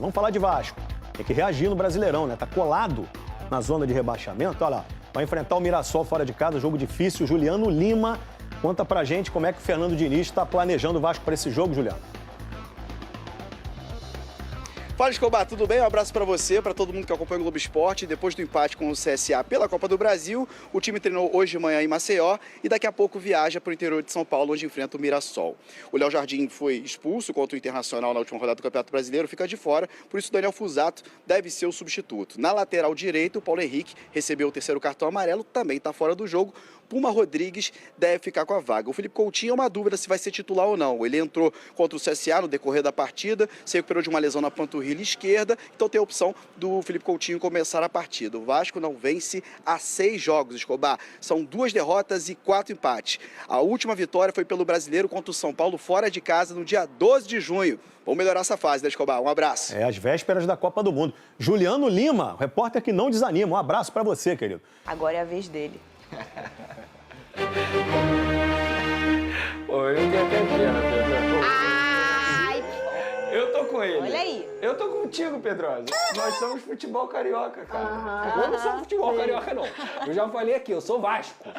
Vamos falar de Vasco. Tem que reagir no Brasileirão, né? Tá colado na zona de rebaixamento. Olha lá, vai enfrentar o Mirassol fora de casa, jogo difícil. Juliano Lima, conta pra gente como é que o Fernando Diniz está planejando o Vasco para esse jogo, Juliano. Fala, Escobar, tudo bem? Um abraço para você, para todo mundo que acompanha o Globo Esporte. Depois do empate com o CSA pela Copa do Brasil, o time treinou hoje de manhã em Maceió e daqui a pouco viaja para o interior de São Paulo, onde enfrenta o Mirassol. O Léo Jardim foi expulso contra o Internacional na última rodada do Campeonato Brasileiro, fica de fora, por isso o Daniel Fusato deve ser o substituto. Na lateral direita, o Paulo Henrique recebeu o terceiro cartão amarelo, também está fora do jogo. Puma Rodrigues deve ficar com a vaga. O Felipe Coutinho é uma dúvida se vai ser titular ou não. Ele entrou contra o CSA no decorrer da partida, se recuperou de uma lesão na panturrilha esquerda, então tem a opção do Felipe Coutinho começar a partida. O Vasco não vence há 6 jogos, Escobar. São 2 derrotas e 4 empates. A última vitória foi pelo Brasileiro contra o São Paulo fora de casa no dia 12 de junho. Vamos melhorar essa fase, né, Escobar? Um abraço. Às vésperas da Copa do Mundo. Juliano Lima, repórter que não desanima. Um abraço para você, querido. Agora é a vez dele. Pô, eu tenho até pena, Pedro. Ai, Eu tô com ele. olha aí. Eu tô contigo, Pedrosa. Nós somos futebol carioca, cara. Eu não sou futebol carioca, não. Eu já falei aqui, eu sou Vasco.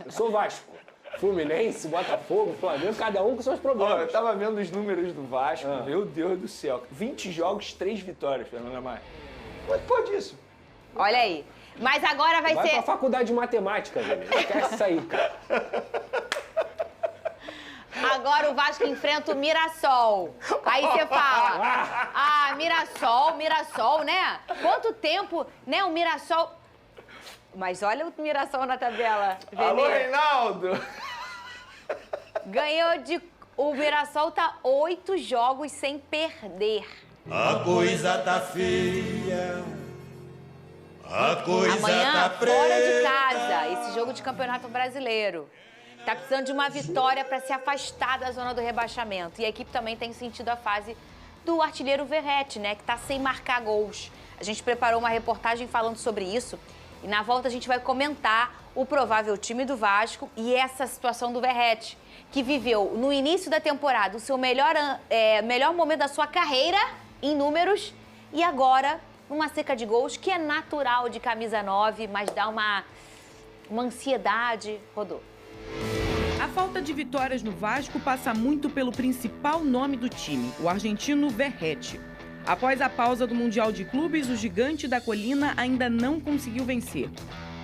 Eu sou Vasco. Fluminense, Botafogo, Flamengo, cada um com seus problemas. Ó, eu tava vendo os números do Vasco, meu Deus do céu. 20 jogos, 3 vitórias, Fernanda Maia. Como é que pode isso? Olha aí. Mas agora vai Vai ser... pra faculdade de matemática, velho. Não quer sair, cara. Agora o Vasco enfrenta o Mirassol. Aí você fala, Mirassol, né? Quanto tempo, né, o Mirassol... Mas olha o Mirassol na tabela, Venê. Alô, Reinaldo! Ganhou de... O Mirassol tá 8 jogos sem perder. A coisa tá feia. A coisa Amanhã, tá preta. fora de casa, esse jogo de Campeonato Brasileiro. Tá precisando de uma vitória para se afastar da zona do rebaixamento. E a equipe também tem sentido a fase do artilheiro Verratti, né? Que tá sem marcar gols. A gente preparou uma reportagem falando sobre isso. E na volta a gente vai comentar o provável time do Vasco e essa situação do Verratti, que viveu no início da temporada o seu melhor momento da sua carreira em números e agora uma seca de gols que é natural de camisa 9, mas dá uma ansiedade. Rodou. A falta de vitórias no Vasco passa muito pelo principal nome do time, o argentino Verratti. Após a pausa do Mundial de Clubes, o gigante da colina ainda não conseguiu vencer.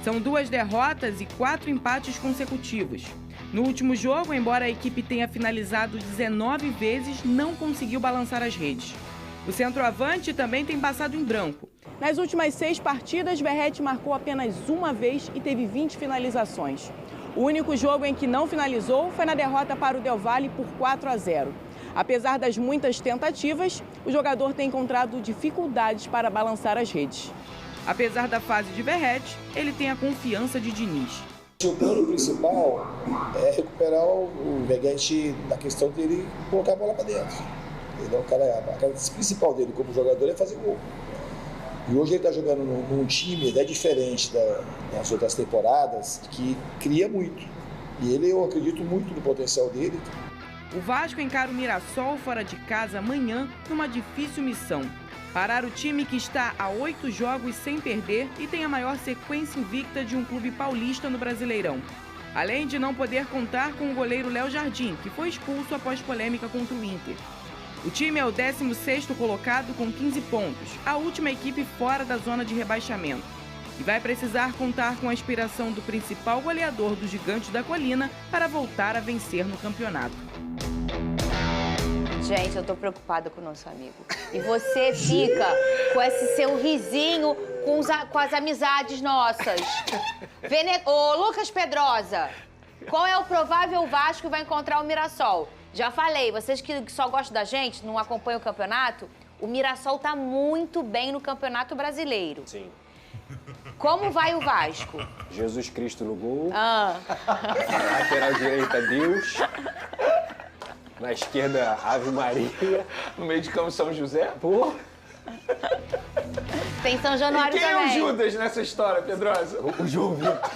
São 2 derrotas e 4 empates consecutivos. No último jogo, embora a equipe tenha finalizado 19 vezes, não conseguiu balançar as redes. O centroavante também tem passado em branco. Nas últimas 6 partidas, Verratti marcou apenas uma vez e teve 20 finalizações. O único jogo em que não finalizou foi na derrota para o Del Valle por 4-0. Apesar das muitas tentativas, o jogador tem encontrado dificuldades para balançar as redes. Apesar da fase de Verratti, ele tem a confiança de Diniz. O plano principal é recuperar o Verratti na questão dele colocar a bola para dentro. Ele é um cara, a característica principal dele como jogador é fazer gol. E hoje ele está jogando num time diferente das outras temporadas, que cria muito. E ele, eu acredito muito no potencial dele. O Vasco encara o Mirassol fora de casa amanhã numa difícil missão. Parar o time que está a 8 jogos sem perder e tem a maior sequência invicta de um clube paulista no Brasileirão. Além de não poder contar com o goleiro Léo Jardim, que foi expulso após polêmica contra o Inter. O time é o 16º colocado com 15 pontos, a última equipe fora da zona de rebaixamento. E vai precisar contar com a inspiração do principal goleador do Gigante da Colina para voltar a vencer no campeonato. Gente, eu tô preocupada com o nosso amigo. E você fica com esse seu risinho com as amizades nossas. Ô, Lucas Pedrosa, qual é o provável Vasco que vai encontrar o Mirassol? Já falei, vocês que só gostam da gente, não acompanham o campeonato, o Mirassol tá muito bem no Campeonato Brasileiro. Sim. Como vai o Vasco? Jesus Cristo no gol. Lateral direita, Deus. Na esquerda, Ave Maria. No meio de campo, São José. Pô. Tem São Januário Quem também. é o Judas nessa história, Pedrosa? O João Vitor.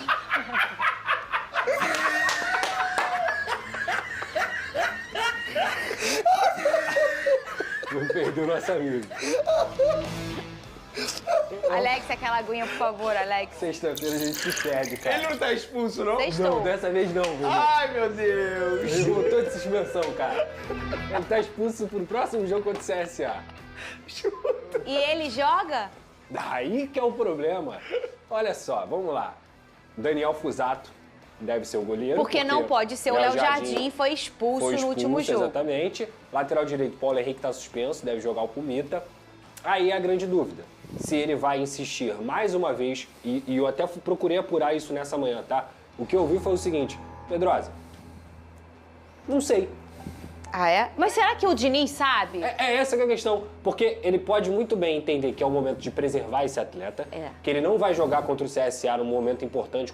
Vamos perder o nosso amigo. Alex, aquela aguinha, por favor, Alex. Sexta-feira a gente se perde, cara. Ele não tá expulso, não? Sextou. Não, dessa vez não, viu? Ai, meu Deus. Ele voltou de suspensão, cara. Ele tá expulso pro próximo jogo contra o CSA. E ele joga? Daí que é o problema. Olha só, vamos lá. Daniel Fusato deve ser o goleiro. Porque não pode ser o Léo Jardim, foi expulso no último jogo. Exatamente. Lateral direito, Paulo Henrique tá suspenso, deve jogar o Pumita. Aí a grande dúvida, se ele vai insistir mais uma vez, e eu até procurei apurar isso nessa manhã, tá? O que eu vi foi o seguinte, Pedrosa, não sei. Ah, é? Mas será que o Diniz sabe? É essa que é a questão, porque ele pode muito bem entender que é o momento de preservar esse atleta, que ele não vai jogar contra o CSA num momento importante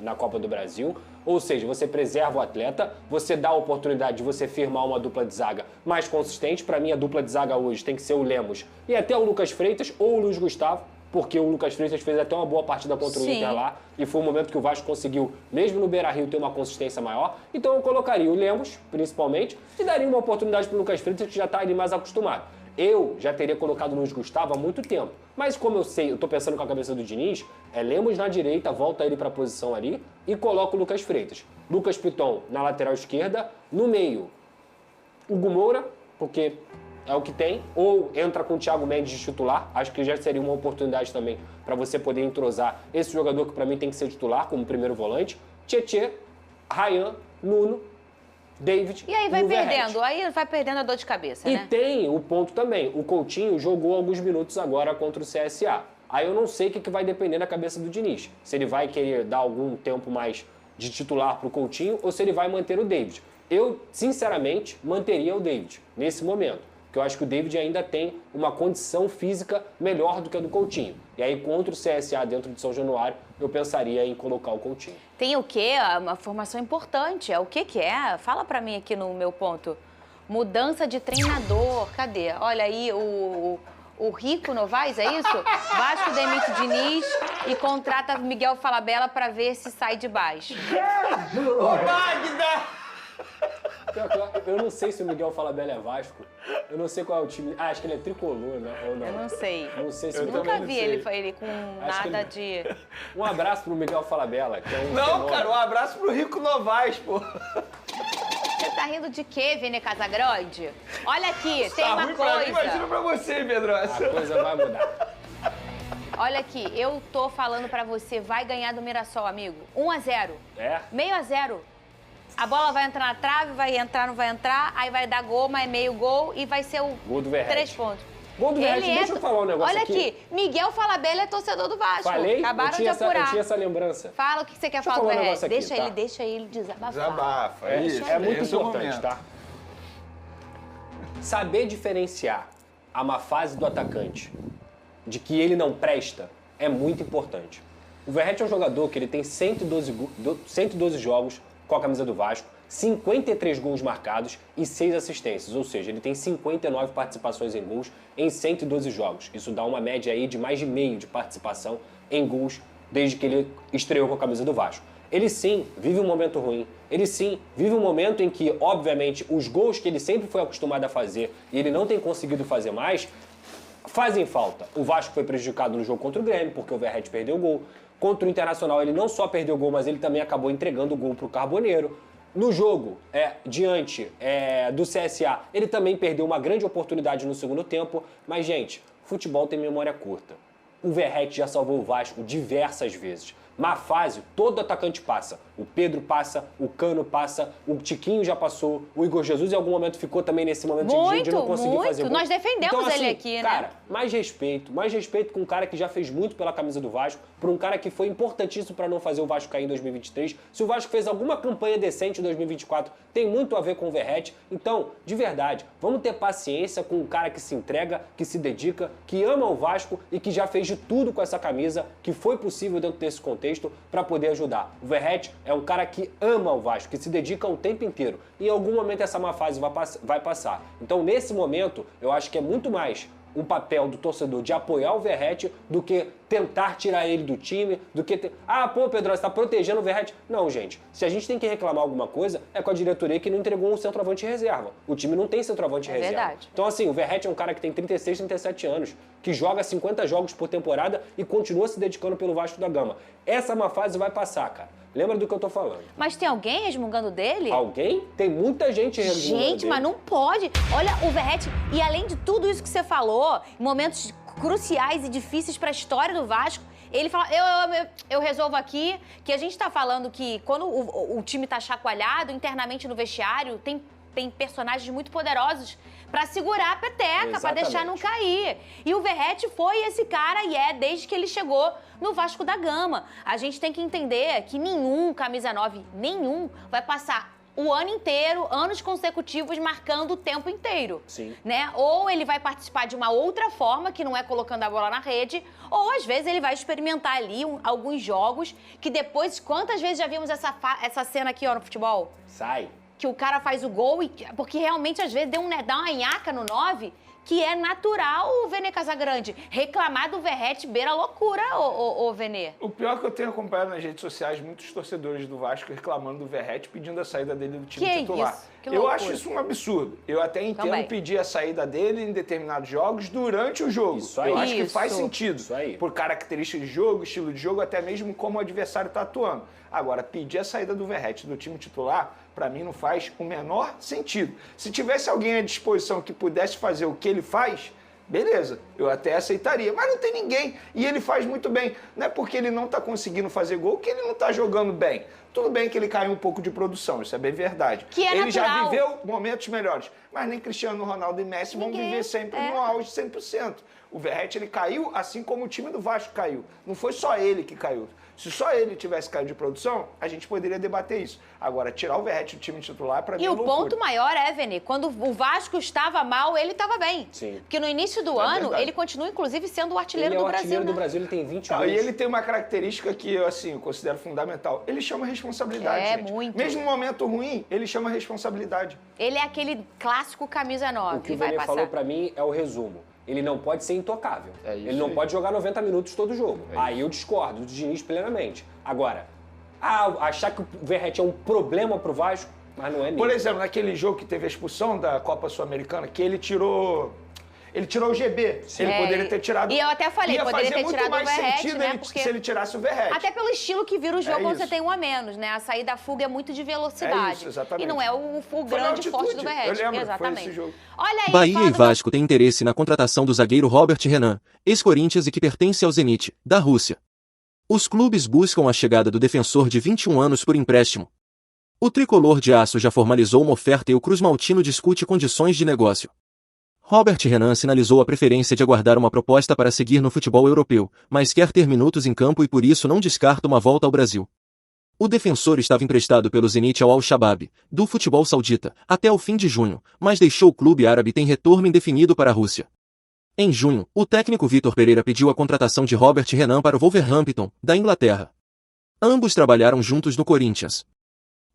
na Copa do Brasil, ou seja, você preserva o atleta, você dá a oportunidade de você firmar uma dupla de zaga mais consistente. Para mim, a dupla de zaga hoje tem que ser o Lemos e até o Lucas Freitas ou o Luiz Gustavo, porque o Lucas Freitas fez até uma boa partida contra o Inter lá, e foi um momento que o Vasco conseguiu, mesmo no Beira-Rio, ter uma consistência maior. Então eu colocaria o Lemos, principalmente, e daria uma oportunidade para o Lucas Freitas, que já está ali mais acostumado. Eu já teria colocado o Luiz Gustavo há muito tempo, mas como eu sei, eu tô pensando com a cabeça do Diniz, é Lemos na direita, volta ele para a posição ali e coloca o Lucas Freitas. Lucas Piton na lateral esquerda, no meio, Hugo Moura, porque é o que tem, ou entra com o Thiago Mendes de titular, acho que já seria uma oportunidade também para você poder entrosar esse jogador que para mim tem que ser titular como primeiro volante, Tietê, Ryan, Nuno, David E aí vai o Verratti. perdendo, aí vai perdendo a dor de cabeça, E né? tem o ponto também, o Coutinho jogou alguns minutos agora contra o CSA. Aí eu não sei o que vai depender da cabeça do Diniz. Se ele vai querer dar algum tempo mais de titular pro Coutinho ou se ele vai manter o David. Eu, sinceramente, manteria o David nesse momento. Porque eu acho que o David ainda tem uma condição física melhor do que a do Coutinho. E aí, contra o CSA dentro de São Januário, eu pensaria em colocar o Coutinho. Tem o quê? Uma formação importante. É o que é? Fala pra mim aqui no meu ponto. Mudança de treinador. Cadê? Olha aí o Rico Novaes, é isso? Vasco demite Diniz e contrata Miguel Falabella pra ver se sai de baixo. Magda! Eu não sei se o Miguel Falabella é Vasco. Eu não sei qual é o time. Ah, acho que ele é tricolor, né? Ou não? Eu não sei. Não sei se Eu ele nunca também não vi sei. ele com Acho que nada de... Um abraço pro Miguel Falabella, que é um Não, fenômeno. cara, um abraço pro Rico Novaes, pô. Você tá rindo de quê, Vene Casagrande? Olha aqui, tem Tá uma ruim pra mim, imagina coisa. pra você, Pedrosa. A coisa vai mudar. Olha aqui, eu tô falando pra você, vai ganhar do Mirassol, amigo. 1-0. É? Meio a 0. A bola vai entrar na trave, vai entrar, não vai entrar, aí vai dar gol, mas é meio gol e vai ser o Gol do Verratti. 3 pontos. Gol do Verratti, deixa eu falar um negócio Olha aqui. Miguel Falabella é torcedor do Vasco. Falei? Acabaram eu tinha de apurar. eu tinha essa lembrança. Fala o que você quer Deixa eu falar do falar um Verratti. negócio aqui, Deixa ele desabafar. Desabafa, É muito esse é o importante, momento. tá? Saber diferenciar a má fase do atacante de que ele não presta é muito importante. O Verratti é um jogador que ele tem 112 jogos com a camisa do Vasco, 53 gols marcados e 6 assistências, ou seja, ele tem 59 participações em gols em 112 jogos. Isso dá uma média aí de mais de meio de participação em gols desde que ele estreou com a camisa do Vasco. Ele sim vive um momento ruim, ele sim vive um momento em que, obviamente, os gols que ele sempre foi acostumado a fazer e ele não tem conseguido fazer mais, fazem falta. O Vasco foi prejudicado no jogo contra o Grêmio, porque o Verratti perdeu o gol. Contra o Internacional, ele não só perdeu o gol, mas ele também acabou entregando o gol para o Carboneiro. No jogo, diante do CSA, ele também perdeu uma grande oportunidade no segundo tempo. Mas, gente, futebol tem memória curta. O Verratti já salvou o Vasco diversas vezes. Má fase, todo atacante passa. O Pedro passa, o Cano passa, o Tiquinho já passou, o Igor Jesus em algum momento ficou também nesse momento de não conseguir fazer gol. Nós defendemos então, assim, ele aqui, né? Cara, mais respeito com um cara que já fez muito pela camisa do Vasco, por um cara que foi importantíssimo para não fazer o Vasco cair em 2023. Se o Vasco fez alguma campanha decente em 2024, tem muito a ver com o Verratti. Então, de verdade, vamos ter paciência com um cara que se entrega, que se dedica, que ama o Vasco e que já fez de tudo com essa camisa, que foi possível dentro desse contexto para poder ajudar. O Verratti é um cara que ama o Vasco, que se dedica o tempo inteiro. E em algum momento essa má fase vai passar. Então, nesse momento, eu acho que é muito mais um papel do torcedor de apoiar o Verratti do que tentar tirar ele do time, do que... pô, Pedro, você tá protegendo o Verratti. Não, gente. Se a gente tem que reclamar alguma coisa, é com a diretoria que não entregou um centroavante reserva. O time não tem centroavante reserva. Verdade. Então, assim, o Verratti é um cara que tem 36, 37 anos, que joga 50 jogos por temporada e continua se dedicando pelo Vasco da Gama. Essa é uma fase vai passar, cara. Lembra do que eu tô falando. Mas tem alguém resmungando dele? Alguém? Tem muita gente resmungando Gente, dele. mas não pode. Olha, o Verratti, e além de tudo isso que você falou, em momentos cruciais e difíceis para a história do Vasco, ele fala, eu resolvo aqui, que a gente tá falando que quando o time tá chacoalhado, internamente no vestiário, tem personagens muito poderosos para segurar a peteca, para deixar não cair. E o Verratti foi esse cara e desde que ele chegou no Vasco da Gama. A gente tem que entender que nenhum camisa 9, vai passar o ano inteiro, anos consecutivos, marcando o tempo inteiro. Sim. Né? Ou ele vai participar de uma outra forma, que não é colocando a bola na rede, ou às vezes ele vai experimentar ali alguns jogos que depois, quantas vezes já vimos essa cena aqui no futebol? Sai. Que o cara faz o gol, porque realmente às vezes dá uma nhaca no 9, que é natural o Vene Casagrande. Reclamar do Verratti beira loucura, o Vene. O pior é que eu tenho acompanhado nas redes sociais muitos torcedores do Vasco reclamando do Verratti, pedindo a saída dele do time titular. Isso? Que Eu loucura. acho isso um absurdo. Eu até entendo Também. pedir a saída dele em determinados jogos durante o jogo. Isso aí. Eu acho que Isso. faz sentido. Isso aí. Por características de jogo, estilo de jogo, até mesmo como o adversário está atuando. Agora, pedir a saída do Verratti do time titular, para mim não faz o menor sentido. Se tivesse alguém à disposição que pudesse fazer o que ele faz, beleza, eu até aceitaria. Mas não tem ninguém e ele faz muito bem. Não é porque ele não está conseguindo fazer gol que ele não está jogando bem. Tudo bem que ele caiu um pouco de produção, isso é bem verdade. Que é ele já natural. viveu momentos melhores, mas nem Cristiano Ronaldo e Messi vão Ninguém, viver sempre no auge 100%. O Verratti, ele caiu assim como o time do Vasco caiu. Não foi só ele que caiu. Se só ele tivesse caído de produção, a gente poderia debater isso. Agora, tirar o Verratti do time titular, para mim, E é o loucura. ponto maior Vene, quando o Vasco estava mal, ele estava bem. Sim. Porque no início do ano, verdade. ele continua, inclusive, sendo o artilheiro Ele é do o Brasil. artilheiro do né? Brasil, ele tem 20 Não, gols. e ele tem uma característica que eu considero fundamental. Ele chama responsabilidade, É, gente. muito. Mesmo no momento ruim, ele chama responsabilidade. Ele é aquele clássico camisa 9. O que o vai Vene passar. falou pra mim é o resumo. Ele não pode ser intocável. É isso ele não aí. pode jogar 90 minutos todo jogo. Aí eu discordo do Diniz plenamente. Agora, achar que o Verratti é um problema pro Vasco, mas não é mesmo. Por exemplo, naquele jogo que teve a expulsão da Copa Sul-Americana, que ele tirou o GB. Ele poderia ter tirado... E eu até falei, ia poderia fazer ter muito tirado o mais Verratti, sentido né? ele- Porque... se ele tirasse o Verratti. Até pelo estilo que vira o jogo quando isso. você tem um a menos, né? A saída da fuga é muito de velocidade. É isso, exatamente. E não é o Foi na grande forte altitude. do Verratti. Eu lembro, foi Exatamente. esse jogo. Olha aí, Bahia fala e do Vasco têm interesse na contratação do zagueiro Robert Renan, ex-Corinthians e que pertence ao Zenit, da Rússia. Os clubes buscam a chegada do defensor de 21 anos por empréstimo. O tricolor de aço já formalizou uma oferta e o Cruz Maltino discute condições de negócio. Robert Renan sinalizou a preferência de aguardar uma proposta para seguir no futebol europeu, mas quer ter minutos em campo e por isso não descarta uma volta ao Brasil. O defensor estava emprestado pelo Zenit ao Al-Shabaab, do futebol saudita, até o fim de junho, mas deixou o clube árabe e tem retorno indefinido para a Rússia. Em junho, o técnico Vitor Pereira pediu a contratação de Robert Renan para o Wolverhampton, da Inglaterra. Ambos trabalharam juntos no Corinthians.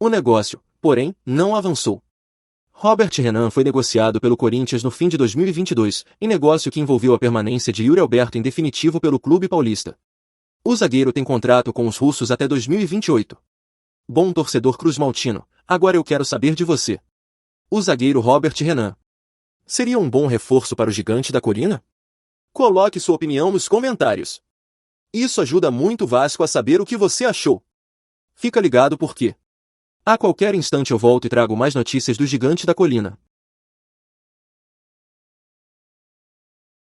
O negócio, porém, não avançou. Robert Renan foi negociado pelo Corinthians no fim de 2022, em negócio que envolveu a permanência de Yuri Alberto em definitivo pelo clube paulista. O zagueiro tem contrato com os russos até 2028. Bom torcedor Cruz Maltino, agora eu quero saber de você. O zagueiro Robert Renan seria um bom reforço para o gigante da colina? Coloque sua opinião nos comentários. Isso ajuda muito o Vasco a saber o que você achou. Fica ligado porque a qualquer instante eu volto e trago mais notícias do gigante da colina.